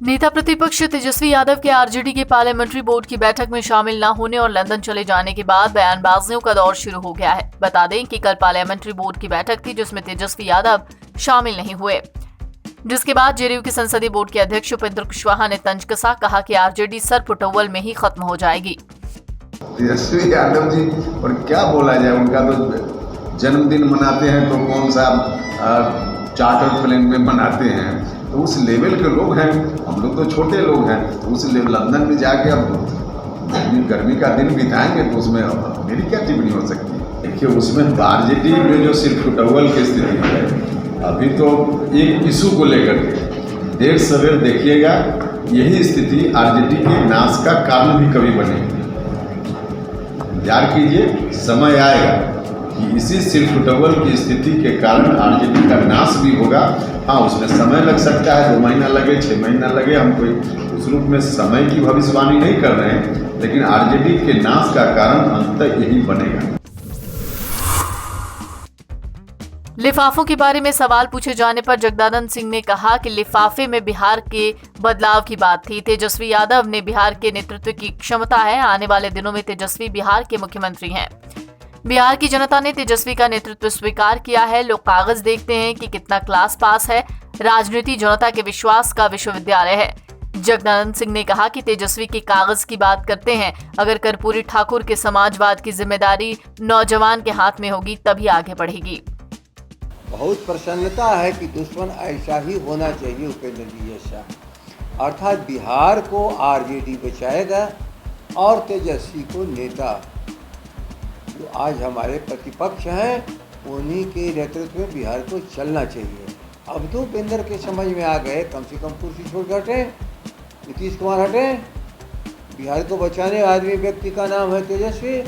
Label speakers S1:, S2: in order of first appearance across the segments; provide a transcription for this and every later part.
S1: नेता प्रतिपक्ष तेजस्वी यादव के आरजेडी के पार्लियामेंट्री बोर्ड की बैठक में शामिल न होने और लंदन चले जाने के बाद बयानबाजियों का दौर शुरू हो गया है। बता दें कि कल पार्लियामेंट्री बोर्ड की बैठक थी जिसमें तेजस्वी यादव शामिल नहीं हुए, जिसके बाद जेडीयू के संसदीय बोर्ड के अध्यक्ष उपेंद्र कुशवाहा ने तंज कसा, कहा कि आरजेडी सरपुटौल में ही खत्म हो जाएगी।
S2: तेजस्वी यादव जी और क्या बोला जाए, उनका तो जन्मदिन मनाते हैं तो कौन सा चार्टर प्लेन में मनाते हैं, तो उस लेवल के लोग हैं। हम लोग तो छोटे लोग हैं, तो उस लेवल लंदन में जाके अब गर्मी का दिन बिताएंगे तो उसमें मेरी क्या टिप्पणी हो सकती है। देखिए, उसमें आरजेडी में जो सिर्फ टॉवल की स्थिति है, अभी तो एक इशू को लेकर के देर सवेर देखिएगा, यही स्थिति आरजेडी के नाश का कारण भी कभी बनेगी। इंतजार कीजिए, समय आएगा कि इसी सिल्क टॉवल की स्थिति के कारण आरजेडी का नाश भी होगा। हाँ, उसमें समय लग सकता है, 2 महीना लगे, 6 महीना लगे, हम कोई उस रूप में समय की भविष्यवाणी नहीं कर रहे हैं, लेकिन आरजेडी के नाश का कारण अंततः यही बनेगा।
S1: लिफाफों के बारे में सवाल पूछे जाने पर जगदानंद सिंह ने कहा कि लिफाफे में बिहार के बदलाव की बात थी। तेजस्वी यादव ने बिहार के नेतृत्व की क्षमता है, आने वाले दिनों में तेजस्वी बिहार के मुख्यमंत्री हैं। बिहार की जनता ने तेजस्वी का नेतृत्व स्वीकार किया है। लोग कागज देखते हैं कि कितना क्लास पास है। राजनीति जनता के विश्वास का विश्वविद्यालय है। जगदानंद सिंह ने कहा कि तेजस्वी की कागज की बात करते हैं, अगर कर्पूरी ठाकुर के समाजवाद की जिम्मेदारी नौजवान के हाथ में होगी तभी आगे बढ़ेगी।
S3: बहुत प्रसन्नता है कि दुश्मन ऐसा ही होना चाहिए, उपेंद्र जी जैसा, अर्थात बिहार को आरजेडी बचाएगा और तेजस्वी को नेता जो आज हमारे प्रतिपक्ष हैं उन्हीं के नेतृत्व में बिहार को चलना चाहिए। अब तो उपेंद्र के समझ में आ गए, कम से कम कुर्सी छोड़ कर हटे, नीतीश कुमार हटे, बिहार को बचाने आदमी व्यक्ति का नाम है तेजस्वी।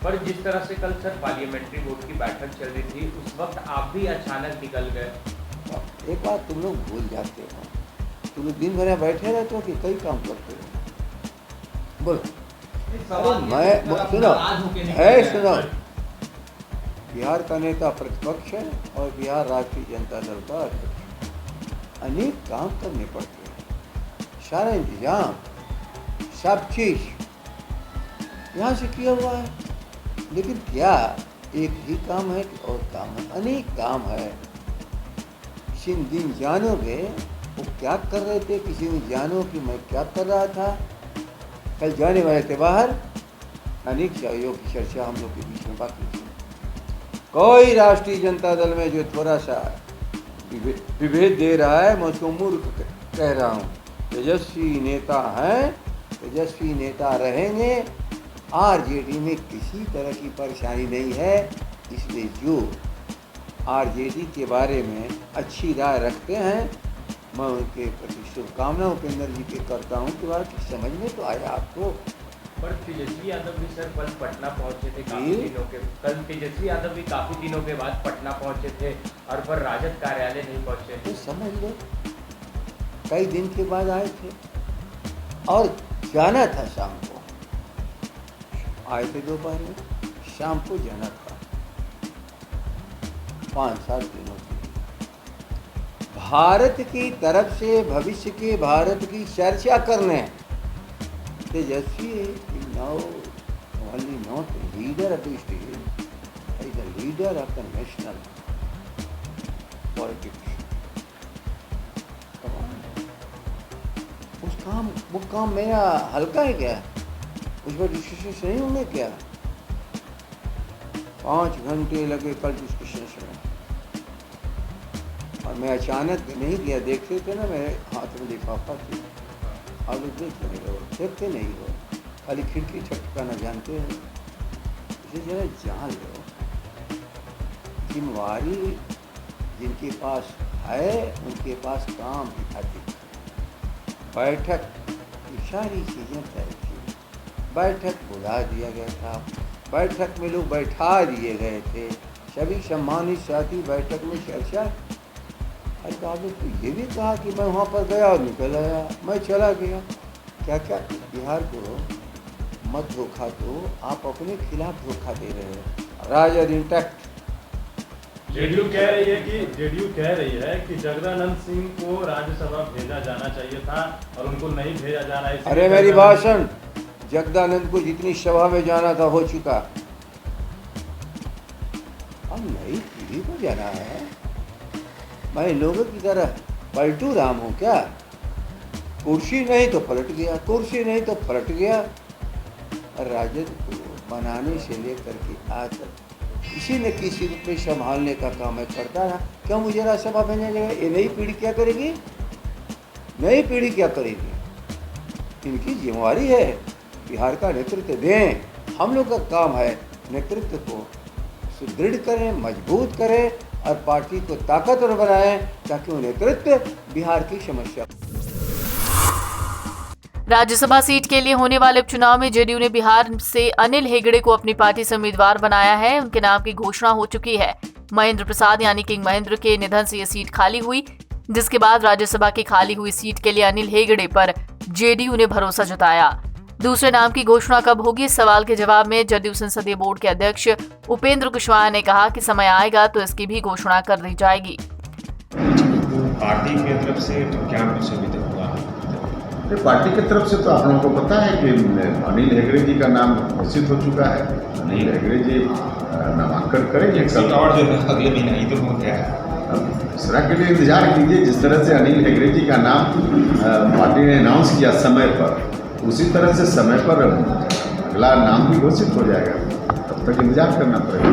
S4: पर जिस तरह से कल सर पार्लियामेंट्री बोर्ड की बैठक चल रही थी, उस वक्त आप भी अचानक निकल गए।
S3: एक बात तुम लोग भूल जाते हो, तुम लोग दिन भर बैठे रहते हो कि कई काम करते हो। बोलो, मैं सुनो, बिहार का नेता प्रतिपक्ष है और बिहार राष्ट्रीय जनता दल का अध्यक्ष। अनेक काम करने पड़ते हैं, सारा इंतजाम सब चीज यहाँ से किया हुआ है, लेकिन क्या एक ही काम है कि और काम है? अनेक काम है। किसी दिन जानोगे वो क्या कर रहे थे, किसी दिन जानो कि मैं क्या कर रहा था। कल जाने वाले थे बाहर, अनेक सहयोग की चर्चा हम लोग के बीच में बाकी थी। कोई राष्ट्रीय जनता दल में जो थोड़ा सा विभेद दे रहा है, मैं उसको मूर्ख कह रहा हूँ। तेजस्वी नेता हैं, तेजस्वी नेता रहेंगे, आरजेडी में किसी तरह की परेशानी नहीं है। इसलिए जो आरजेडी के बारे में अच्छी राय रखते हैं, मैं उनके प्रति शुभकामना उपेंद्र जी के करता हूँ कि बात समझ में तो आया आपको।
S4: पर तेजस्वी यादव भी सर कल पटना पहुंचे थे काफी दिनों के, कल तेजस्वी यादव भी काफी दिनों के बाद पटना पहुंचे थे और पर राजद कार्यालय नहीं पहुंचे।
S3: तो समझ लो कई दिन के बाद आए थे और जाना था शाम को, आए थे दोपहर में, शाम को जाना था 5-7 दिनों के। भारत की तरफ से भविष्य के भारत की चर्चा करने Tejashwi now only not leader of the state, is the leader of the national politics. वो काम मेरा हल्का है क्या? उस पर डिस्कशन नहीं होंगे क्या? 5 घंटे लगे कल डिस्कशन में, और मैं अचानक नहीं गया। देखते थे ना मेरे हाथ में लिफाफा थी, आप लोग देखते नहीं हो, खाली खिड़की छटकाना जानते हैं। इसे जरा जान लो, जिम्मेवारी जिनके पास है उनके पास काम दिखाती। बैठक ये सारी चीज़ें तय थी, बैठक बुला दिया गया था, बैठक में लोग बैठा दिए गए थे, सभी सम्मानित साथी बैठक में चर्चा। अरे आपने तो ये भी कहा कि मैं वहाँ पर गया और निकल आया, मैं चला गया। क्या क्या बिहार को मत धोखा दो, आप अपने खिलाफ धोखा दे रहे हो। राजद इंटैक्ट,
S5: जेडीयू कह रही है कि जगदानंद सिंह को राज्यसभा भेजा जाना चाहिए था और उनको नहीं भेजा जा रहा है।
S3: अरे मेरी भाषण, जगदानंद को जितनी सभा में जाना था हो चुका, अब नई पीढ़ी को जाना है। मैं लोगों की तरह पलटू राम हूँ क्या? कुर्सी नहीं तो पलट गया, कुर्सी नहीं तो पलट गया। राजद को बनाने से लेकर के आज तक किसी न किसी रूप में संभालने का काम मैं करता रहा। क्यों मुझे राज्यसभा भेजना जाएगा? ये नई पीढ़ी क्या करेगी? नई पीढ़ी क्या करेगी? इनकी जिम्मेवारी है बिहार का नेतृत्व दें। हम लोग का काम है नेतृत्व को सुदृढ़ करें, मजबूत करें और पार्टी को ताकतवर बनाएं ताकि वो नेतृत्व बिहार की समस्या।
S1: राज्यसभा सीट के लिए होने वाले उपचुनाव में जेडीयू ने बिहार से अनिल हेगड़े को अपनी पार्टी से उम्मीदवार बनाया है। उनके नाम की घोषणा हो चुकी है। महेंद्र प्रसाद यानी किंग महेंद्र के निधन से यह सीट खाली हुई, जिसके बाद राज्यसभा की खाली हुई सीट के लिए अनिल हेगड़े पर जेडीयू ने भरोसा जताया। दूसरे नाम की घोषणा कब होगी, इस सवाल के जवाब में जदयू संसदीय बोर्ड के अध्यक्ष उपेंद्र कुशवाहा ने कहा कि समय आएगा तो इसकी भी घोषणा कर दी जाएगी।
S6: पार्टी की तरफ से क्या कुछ अभी तक हुआ?
S2: पार्टी की तरफ से तो आप लोगों को पता है कि अनिल हेगड़े जी का नाम घोषित हो चुका है। अनिल हेगड़े जी नामांकन करेंगे कल,
S6: और जो अगले महीने ही तो हो गया है।
S2: दूसरा के लिए इंतजार कीजिए। जिस तरह से अनिल हेगड़े जी का नाम पार्टी ने अनाउंस किया समय पर, उसी तरह से समय पर अगला नाम भी घोषित हो जाएगा। तब तक इंतजार करना पड़ेगा।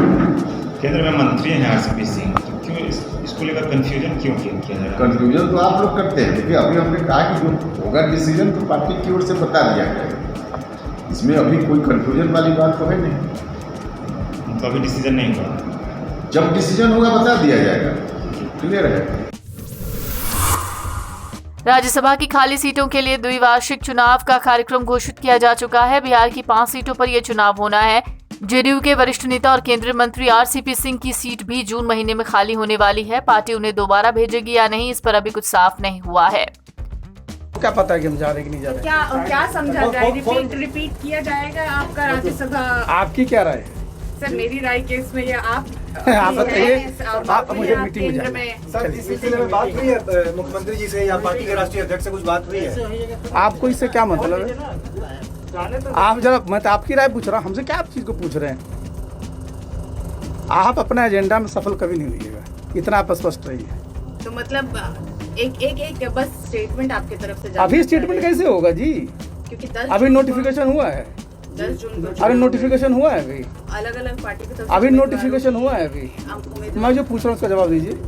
S6: केंद्र में मंत्री हैं आरसीपी सिंह, तो क्यों इसको लेकर कंफ्यूजन क्यों किया जा रहा है?
S2: कंफ्यूजन तो आप लोग करते हैं। देखिए, अभी हमने कहा कि जो होगा डिसीजन तो पार्टी की ओर से बता दिया जाएगा। इसमें अभी कोई कंफ्यूजन वाली बात तो है नहीं।
S6: तो अभी डिसीजन नहीं हुआ?
S2: जब डिसीजन होगा बता दिया जाएगा, क्लियर है।
S1: राज्यसभा की खाली सीटों के लिए द्विवार्षिक चुनाव का कार्यक्रम घोषित किया जा चुका है। बिहार की 5 सीटों पर यह चुनाव होना है। जेडीयू के वरिष्ठ नेता और केंद्रीय मंत्री आरसीपी सिंह की सीट भी जून महीने में खाली होने वाली है। पार्टी उन्हें दोबारा भेजेगी या नहीं, इस पर अभी कुछ साफ नहीं हुआ है।
S7: क्या पता है कि हम जा रहे कि नहीं जा रहे?
S8: क्या समझा जाए? रिपीट किया जाएगा आपका राज्यसभा?
S7: आपकी क्या राय है?
S8: सर, मेरी राय केस में ये आप
S7: बताइए। आप मुझे मीटिंग में
S8: केंद्र
S7: जाना।
S9: सर, इस सिलसिले में बात हुई है मुख्यमंत्री जी से या पार्टी के राष्ट्रीय अध्यक्ष से कुछ बात हुई है?
S7: आपको इससे क्या मतलब है? आप जरा, मैं तो आपकी राय पूछ रहा हूँ, हमसे क्या आप चीज को पूछ रहे हैं? आप अपने एजेंडा में सफल कभी नहीं होइएगा, इतना आप स्पष्ट रहिए।
S8: तो मतलब एक बस स्टेटमेंट आपकी तरफ से
S7: अभी स्टेटमेंट कैसे होगा जी?
S8: क्योंकि
S7: अभी नोटिफिकेशन हुआ है।
S8: 10 जून को
S7: अरे नोटिफिकेशन हुआ है अभी,
S8: अलग अलग पार्टी की तरफ
S7: अभी नोटिफिकेशन हुआ है अभी। मैं जो पूछ रहा हूँ उसका जवाब दीजिए।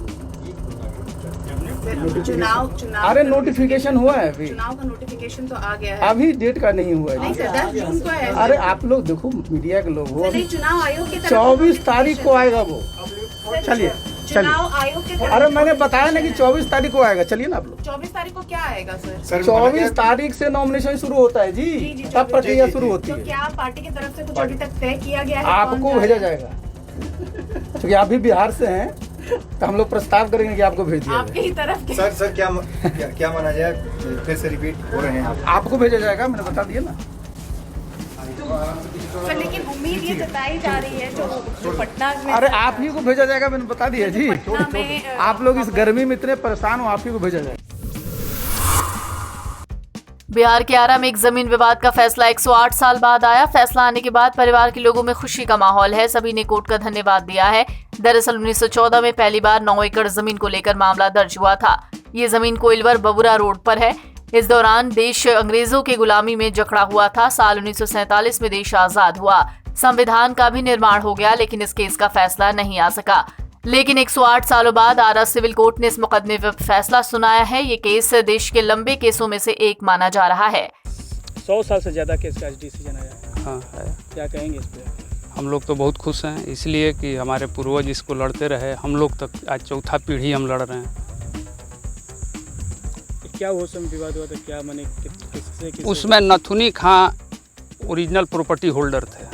S8: चुनाव
S7: अरे नोटिफिकेशन हुआ है अभी,
S8: चुनाव का नोटिफिकेशन तो आ गया है।
S7: अभी डेट का नहीं हुआ
S8: नहीं
S7: है।
S8: सर, 10 जून को है।
S7: अरे आप लोग देखो, मीडिया के लोग हो,
S8: नहीं, चुनाव आयोग की तरफ
S7: 24 तारीख को आएगा वो। चलिए
S8: चुनाव आयोग के तरफ।
S7: अरे मैंने बताया ना कि 24 तारीख को आएगा। चलिए ना आप लोग।
S8: 24 तारीख को क्या आएगा सर?
S7: 24 तारीख से नॉमिनेशन शुरू होता है जी, तब प्रक्रिया शुरू होती
S8: तो
S7: है।
S8: क्या पार्टी की तरफ से कुछ अभी तक तय किया गया है?
S7: आपको भेजा जाएगा, क्योंकि आप भी बिहार से हैं, तो हम लोग प्रस्ताव करेंगे कि आपको भेज दिया
S8: आपके ही तरफ के।
S9: सर क्या माना जाए? फिर से रिपीट हो रहे हैं आप।
S7: आपको भेजा जाएगा, मैंने बता दिया ना।
S8: सर, लेकिन उम्मीद ये जताई जा रही है जो पटना में।
S7: अरे आप ही को भेजा जाएगा, मैंने बता दिया जी।
S8: पटना में
S7: आप लोग इस गर्मी में इतने परेशान हो, आप ही को भेजा जाएगा।
S1: बिहार के आरा में एक जमीन विवाद का फैसला 108 साल बाद आया। फैसला आने के बाद परिवार के लोगों में खुशी का माहौल है। सभी ने कोर्ट का धन्यवाद दिया है। दरअसल 1914 में पहली बार 9 एकड़ जमीन को लेकर मामला दर्ज हुआ था। ये जमीन कोइलवर बबुरा रोड पर है। इस दौरान देश अंग्रेजों के गुलामी में जकड़ा हुआ था। साल 1947 में देश आजाद हुआ, संविधान का भी निर्माण हो गया, लेकिन इस केस का फैसला नहीं आ सका। लेकिन 108 सालों बाद आरा सिविल कोर्ट ने इस मुकदमे पर फैसला सुनाया है। ये केस देश के लंबे केसों में से एक माना जा रहा है।
S10: 100 साल से ज़्यादा केस का डिसीजन आया है।
S11: हाँ है।
S10: क्या कहेंगे इस पर?
S11: हम लोग तो बहुत खुश हैं, इसलिए कि हमारे पूर्वज इसको लड़ते रहे। हम लोग तक आज चौथा पीढ़ी हम लड़ रहे हैं।
S10: क्या वो सब विवाद हुआ था? क्या माने किससे?
S11: उसमें नथुनी खां ओरिजिनल प्रॉपर्टी होल्डर थे,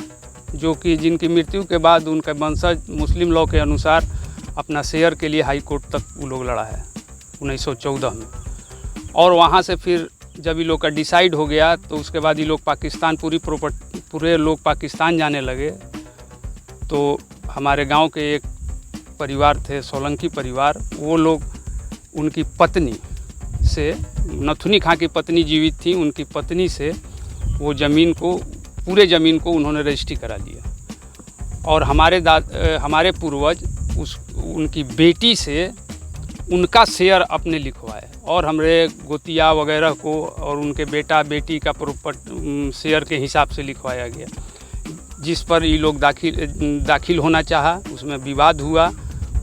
S11: जो कि जिनकी मृत्यु के बाद उनके वंशज मुस्लिम लॉ के अनुसार अपना शेयर के लिए हाई कोर्ट तक वो लोग लड़ा है 1914 में। और वहाँ से फिर जब ये लोग का डिसाइड हो गया तो उसके बाद ये लोग पाकिस्तान पूरे लोग पाकिस्तान जाने लगे। तो हमारे गांव के एक परिवार थे, सोलंकी परिवार, वो लोग उनकी पत्नी से, नथुनी खां की पत्नी जीवित थी, उनकी पत्नी से वो ज़मीन को, पूरे ज़मीन को उन्होंने रजिस्ट्री करा लिया। और हमारे पूर्वज उनकी बेटी से उनका शेयर अपने लिखवाए और हमारे गोतिया वगैरह को और उनके बेटा बेटी का शेयर के हिसाब से लिखवाया गया, जिस पर ये लोग दाखिल होना चाहा, उसमें विवाद हुआ,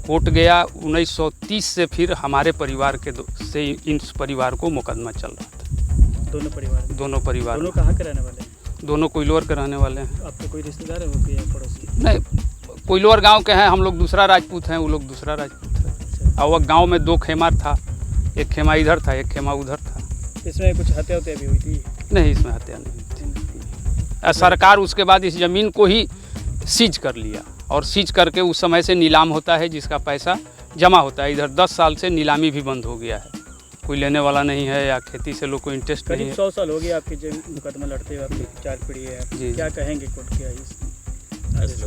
S11: कोर्ट गया। 1930 से फिर हमारे परिवार से इन परिवार को मुकदमा चल रहा था। दोनों परिवार
S10: कहाँ के रहने वाले हैं?
S11: दोनों कोइलवर के रहने वाले हैं।
S10: आपके कोई रिश्तेदार है वो कि पड़ोसी?
S11: नहीं, कोइलवर गांव के हैं, हम लोग दूसरा राजपूत हैं, वो लोग दूसरा राजपूत है। और वह गांव में 2 खेमा था, एक खेमा इधर था, एक खेमा उधर था।
S10: इसमें कुछ हत्या भी हुई थी?
S11: नहीं, इसमें हत्या नहीं थी। सरकार उसके बाद इस ज़मीन को ही सीज कर लिया और सीज करके उस समय से नीलाम होता है, जिसका पैसा जमा होता है। इधर 10 साल से नीलामी भी बंद हो गया है, कोई लेने वाला नहीं है या खेती से लोग को इंटरेस्ट नहीं है।
S10: 100 साल हो गया आपके जो मुकदमा लड़ते हुए, आपकी 4 पीढ़ी है जी। क्या कहेंगे कोर्ट के इस?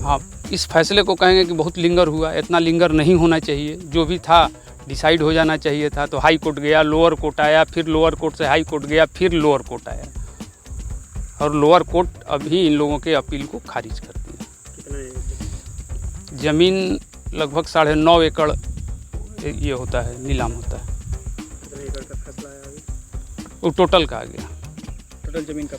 S11: हाँ, इस फैसले को कहेंगे कि बहुत लिंगर हुआ, इतना लिंगर नहीं होना चाहिए। जो भी था डिसाइड हो जाना चाहिए था। तो हाई कोर्ट गया, लोअर कोर्ट आया, फिर लोअर कोर्ट से हाई कोर्ट गया, फिर लोअर कोर्ट आया और लोअर कोर्ट अभी इन लोगों के अपील को खारिज कर दिया। ज़मीन लगभग 9.5 एकड़ ये होता है, नीलाम होता है।
S10: कितने एकड़ का फैसला आया अभी?
S11: वो टोटल का आ गया,
S10: टोटल ज़मीन का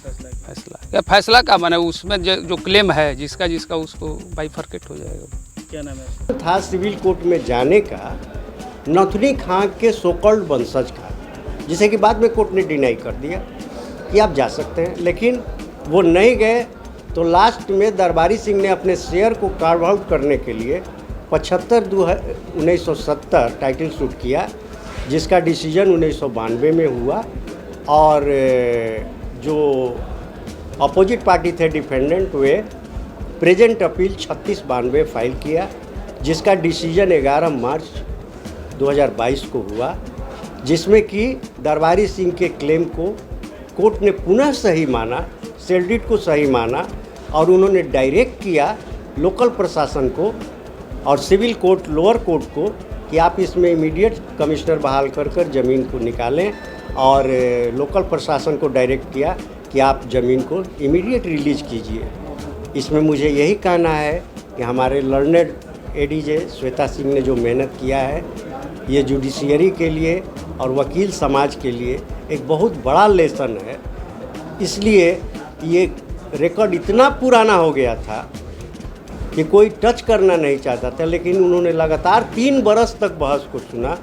S11: फैसला का माने उसमें जो क्लेम है जिसका उसको बाइफरकेट हो जाएगा।
S10: क्या नाम है?
S12: था सिविल कोर्ट में जाने का नथुनी खां के सोकॉल्ड वंशज का, जिसे कि बाद में कोर्ट ने डिनाई कर दिया कि आप जा सकते हैं, लेकिन वो नहीं गए। तो लास्ट में दरबारी सिंह ने अपने शेयर को कार्व आउट करने के लिए 75/1970 टाइटल सूट किया, जिसका डिसीजन 1992 में हुआ। और जो अपोजिट पार्टी थे डिफेंडेंट, वे प्रेजेंट अपील 3692 फाइल किया, जिसका डिसीजन 11 मार्च 2022 को हुआ, जिसमें कि दरबारी सिंह के क्लेम को कोर्ट ने पुनः सही माना, सेल्डिट को सही माना और उन्होंने डायरेक्ट किया लोकल प्रशासन को और सिविल कोर्ट, लोअर कोर्ट को कि आप इसमें इमीडिएट कमिश्नर बहाल कर ज़मीन को निकालें। और लोकल प्रशासन को डायरेक्ट किया कि आप ज़मीन को इमीडिएट रिलीज़ कीजिए। इसमें मुझे यही कहना है कि हमारे लर्नेड एडीजे श्वेता सिंह ने जो मेहनत किया है, ये जुडिशियरी के लिए और वकील समाज के लिए एक बहुत बड़ा लेसन है। इसलिए ये रिकॉर्ड इतना पुराना हो गया था कि कोई टच करना नहीं चाहता था, लेकिन उन्होंने लगातार 3 बरस तक बहस को सुना।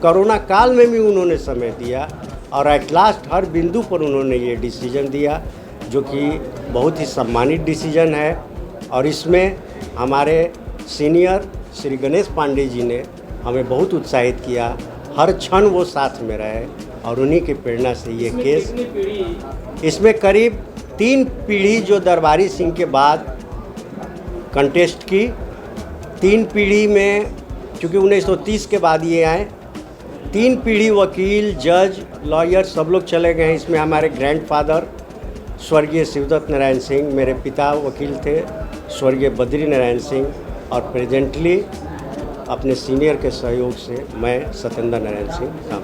S12: कोरोना काल में भी उन्होंने समय दिया और एट लास्ट हर बिंदु पर उन्होंने ये डिसीजन दिया, जो कि बहुत ही सम्मानित डिसीजन है। और इसमें हमारे सीनियर श्री गणेश पांडे जी ने हमें बहुत उत्साहित किया, हर क्षण वो साथ में रहे और उन्हीं की प्रेरणा से ये केस, इसमें करीब 3 पीढ़ी जो दरबारी सिंह के बाद कंटेस्ट की, 3 पीढ़ी में, चूँकि 1930 के बाद ये आए, 3 पीढ़ी वकील, जज, लॉयर सब लोग चले गए। इसमें हमारे ग्रैंडफादर स्वर्गीय शिवदत्त नारायण सिंह, मेरे पिता वकील थे स्वर्गीय बद्री नारायण सिंह, और प्रेजेंटली अपने सीनियर के सहयोग से मैं सत्येंद्र नारायण सिंह काम